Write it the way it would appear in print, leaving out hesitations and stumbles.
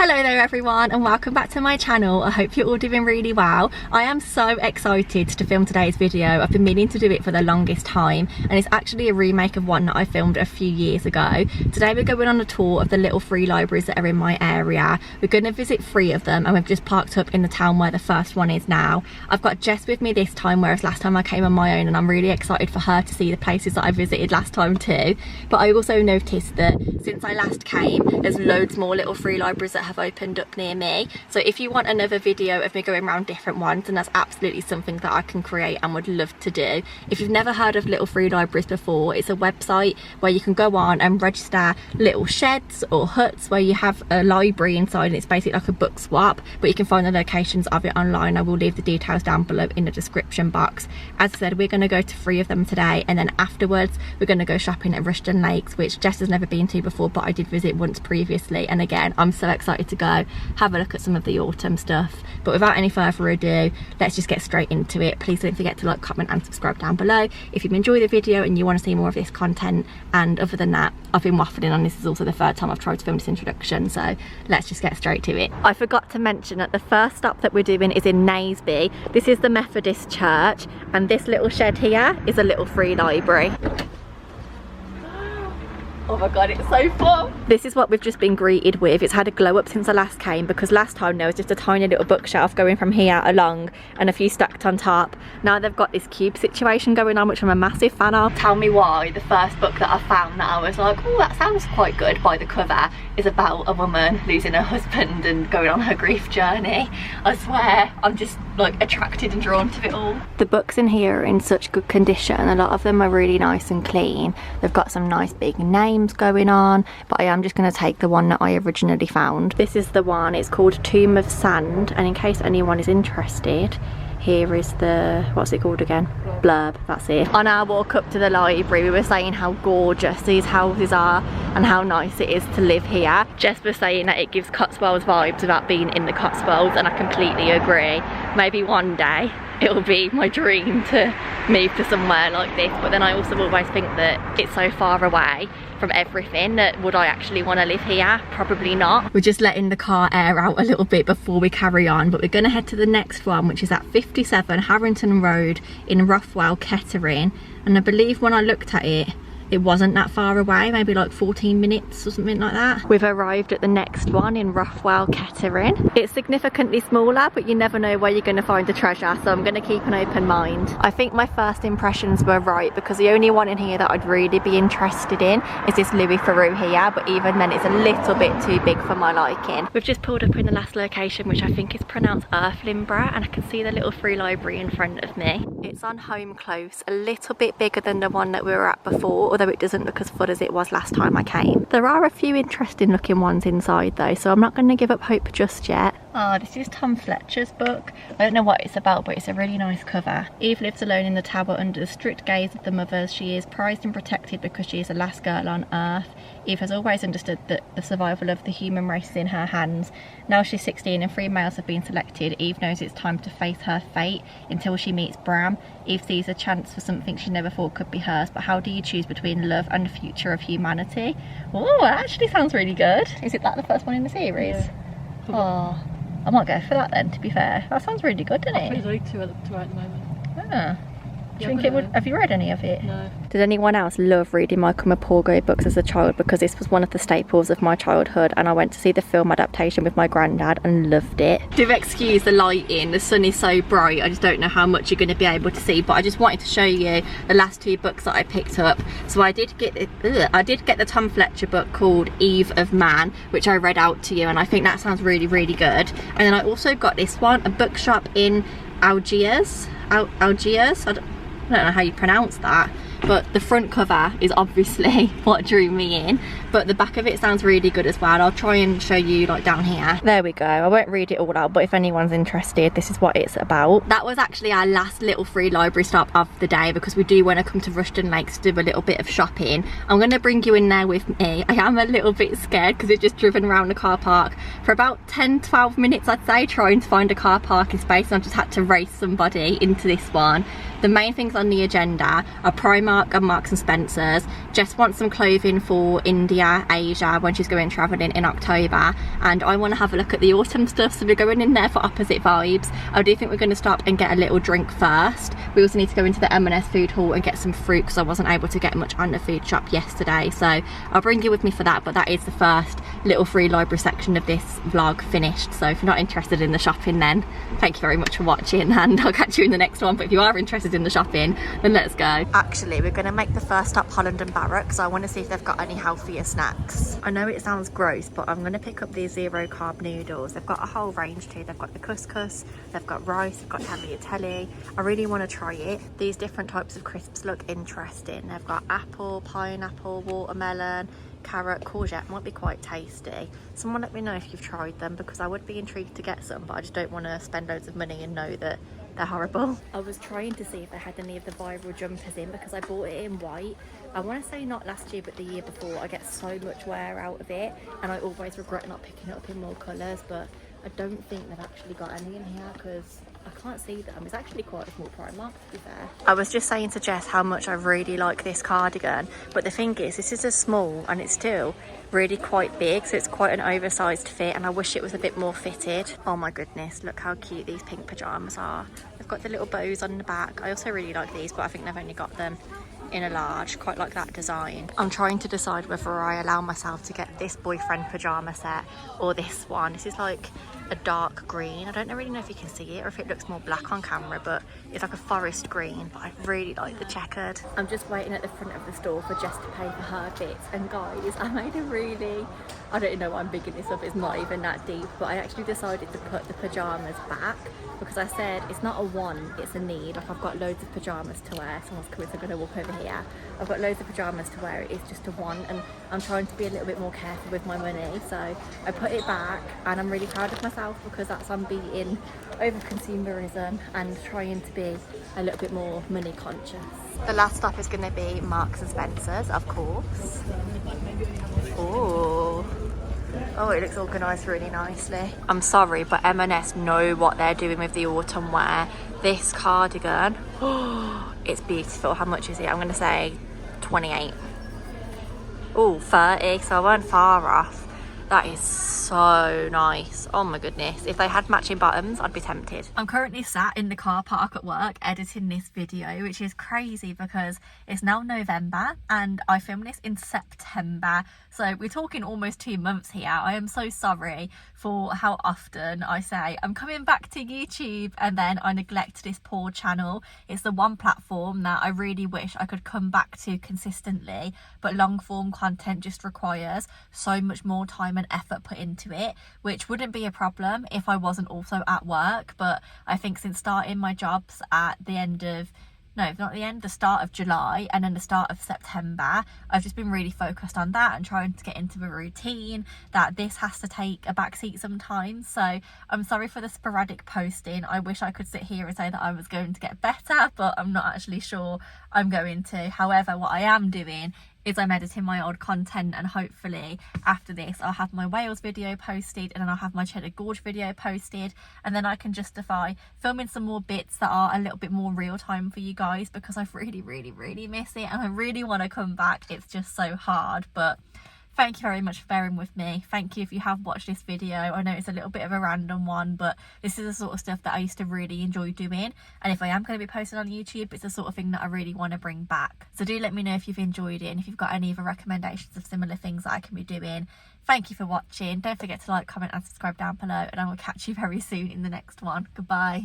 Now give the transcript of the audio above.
Hello there everyone and welcome back to my channel. I hope you're all doing really well. I am so excited to film today's video. I've been meaning to do it for the longest time and it's actually a remake of one that I filmed a few years ago. Today we're going on a tour of the little free libraries that are in my area. We're going to visit 3 of them and we've just parked up in the town where the first one is now. I've got Jess with me this time, whereas last time I came on my own, and I'm really excited for her to see the places that I visited last time too. But I also noticed that since I last came, there's loads more little free libraries that have opened up near me. So if you want another video of me going around different ones, then that's absolutely something that I can create and would love to do. If you've never heard of little free libraries before, it's a website where you can go on and register little sheds or huts where you have a library inside, and it's basically like a book swap, but you can find the locations of it online. I will leave the details down below in the description box. As I said, we're going to go to 3 of them today, and then afterwards we're going to go shopping at Rushden Lakes, which Jess has never been to before, but I did visit once previously, and again I'm so excited to go have a look at some of the autumn stuff. But without any further ado, let's just get straight into it. Please don't forget to like, comment and subscribe down below if you've enjoyed the video and you want to see more of this content. And other than that, I've been waffling on. This is also the 3rd time I've tried to film this introduction, so let's just get straight to it. I forgot to mention that the first stop that we're doing is in Naseby. This is the Methodist church, and this little shed here is a little free library. Oh my god, it's so full. This is what we've just been greeted with. It's had a glow up since I last came, because last time there was just a tiny little bookshelf going from here along and a few stacked on top. Now they've got this cube situation going on, which I'm a massive fan of. Tell me why the first book that I found that I was like, oh, that sounds quite good by the cover, is about a woman losing her husband and going on her grief journey. I swear, I'm just like attracted and drawn to it all. The books in here are in such good condition. A lot of them are really nice and clean. They've got some nice big names going on, but I am just going to take the one that I originally found. This is the one, it's called Tomb of Sand, and in case anyone is interested, here is the, what's it called again? Blurb, that's it. On our walk up to the library, we were saying how gorgeous these houses are and how nice it is to live here. Jess was saying that it gives Cotswolds vibes without being in the Cotswolds, and I completely agree. Maybe one day it'll be my dream to move to somewhere like this, but then I also always think that it's so far away from everything that would I actually want to live here? Probably not. We're just letting the car air out a little bit before we carry on, but we're going to head to the next one, which is at 57 Harrington Road in Roughwell, Kettering, and I believe when I looked at it, it wasn't that far away, maybe like 14 minutes or something like that. We've arrived at the next one in Roughwell, Kettering. It's significantly smaller, but you never know where you're going to find the treasure, so I'm going to keep an open mind. I think my first impressions were right, because the only one in here that I'd really be interested in is this Louis Theroux here, but even then it's a little bit too big for my liking. We've just pulled up in the last location, which I think is pronounced Earthlinborough, and I can see the little free library in front of me. It's on home close, a little bit bigger than the one that we were at before, although it doesn't look as full as it was last time I came. There are a few interesting looking ones inside though, so I'm not going to give up hope just yet. Oh, this is Tom Fletcher's book. I don't know what it's about, but it's a really nice cover. Eve lives alone in the tower under the strict gaze of the mothers. She is prized and protected because she is the last girl on earth. Eve has always understood that the survival of the human race is in her hands. Now she's 16 and 3 males have been selected. Eve knows it's time to face her fate until she meets Bram. Eve sees a chance for something she never thought could be hers, but how do you choose between love and the future of humanity? Oh, that actually sounds really good. Is it like the first one in the series? Yeah. Oh, I might go for that then, to be fair. That sounds really good, doesn't it? I've read 2 at the moment. Ah. Do you think it would, have you read any of it? No. Did anyone else love reading my Taniapomroy books as a child? Because this was one of the staples of my childhood, and I went to see the film adaptation with my granddad and loved it. Do excuse the lighting, the sun is so bright, I just don't know how much you're going to be able to see, but I just wanted to show you the last 2 books that I picked up. So I did get the Tom Fletcher book called Eve of Man, which I read out to you, and I think that sounds really, really good. And then I also got this one, a bookshop in Algiers. Algiers? I don't know how you pronounce that, but the front cover is obviously what drew me in, but the back of it sounds really good as well. I'll try and show you like down here. There we go. I won't read it all out, but if anyone's interested, this is what it's about. That was actually our last little free library stop of the day, because we do want to come to Rushden Lakes to do a little bit of shopping. I'm going to bring you in there with me. I am a little bit scared because we've just driven around the car park for about 10-12 minutes, I'd say, trying to find a car parking space, and I've just had to race somebody into this one. The main things on the agenda are prime Primark and Marks and Spencer's. Jess wants some clothing for India, Asia, when she's going travelling in October, and I want to have a look at the autumn stuff, so we're going in there for opposite vibes. I do think we're going to stop and get a little drink first. We also need to go into the M&S food hall and get some fruit because I wasn't able to get much on the food shop yesterday, so I'll bring you with me for that. But that is the first little free library section of this vlog finished, so if you're not interested in the shopping, then thank you very much for watching, and I'll catch you in the next one. But if you are interested in the shopping, then let's go. Actually, we're going to make the first stop Holland and Barrett because I want to see if they've got any healthier snacks. I know it sounds gross, but I'm going to pick up these zero carb noodles. They've got a whole range too. They've got the couscous, they've got rice, they've got tagliatelle. I really want to try it. These different types of crisps look interesting. They've got apple, pineapple, watermelon, carrot, courgette. Might be quite tasty. Someone let me know if you've tried them because I would be intrigued to get some, but I just don't want to spend loads of money and know that they're horrible. I was trying to see if they had any of the viral jumpers in because I bought it in white. I want to say not last year but the year before. I get so much wear out of it and I always regret not picking it up in more colours, but I don't think they've actually got any in here because I can't see them. It's actually quite a small Primark, to be fair. I was just saying to Jess how much I really like this cardigan, but the thing is, this is a small and it's still really quite big, so it's quite an oversized fit, and I wish it was a bit more fitted. Oh my goodness, look how cute these pink pyjamas are. They've got the little bows on the back. I also really like these, but I think they've only got them in a large. Quite like that design. I'm trying to decide whether I allow myself to get this boyfriend pyjama set or this one. This is like a dark green. I don't really know if you can see it or if it looks more black on camera, but it's like a forest green, but I really like the checkered. I'm just waiting at the front of the store for Jess to pay for her bits, and guys, I made a really, I don't know why I'm bigging this up, it's not even that deep, but I actually decided to put the pyjamas back because I said it's not a want, it's a need. Like, I've got loads of pyjamas to wear. Someone's coming, so I'm going to walk over here. I've got loads of pyjamas to wear. It is just a want, and I'm trying to be a little bit more careful with my money, so I put it back, and I'm really proud of myself because that's I'm beating over consumerism and trying to be a little bit more money conscious. The last stop is going to be Marks and Spencer's, of course. Oh, it looks organised really nicely. I'm sorry, but M&S know what they're doing with the autumn wear. This cardigan, it's beautiful. How much is it? I'm going to say 28. Oh, 30, so I weren't far off. That is so nice. Oh my goodness. If they had matching bottoms, I'd be tempted. I'm currently sat in the car park at work editing this video, which is crazy because it's now November and I filmed this in September. So we're talking almost 2 months here. I am so sorry for how often I say I'm coming back to YouTube and then I neglect this poor channel. It's the one platform that I really wish I could come back to consistently, but long form content just requires so much more time and effort put into it, which wouldn't be a problem if I wasn't also at work. But I think since starting my jobs at the end of the start of July and then the start of September, I've just been really focused on that and trying to get into a routine that this has to take a backseat sometimes. So I'm sorry for the sporadic posting. I wish I could sit here and say that I was going to get better, but I'm not actually sure I'm going to. However, what I am doing is I'm editing my old content, and hopefully after this I'll have my Wales video posted and then I'll have my Cheddar Gorge video posted, and then I can justify filming some more bits that are a little bit more real time for you guys because I've really miss it and I really want to come back. It's just so hard, but thank you very much for bearing with me. Thank you if you have watched this video. I know it's a little bit of a random one, but this is the sort of stuff that I used to really enjoy doing, and if I am going to be posting on YouTube, it's the sort of thing that I really want to bring back. So do let me know if you've enjoyed it and if you've got any other recommendations of similar things that I can be doing. Thank you for watching. Don't forget to like, comment and subscribe down below, and I will catch you very soon in the next one. Goodbye.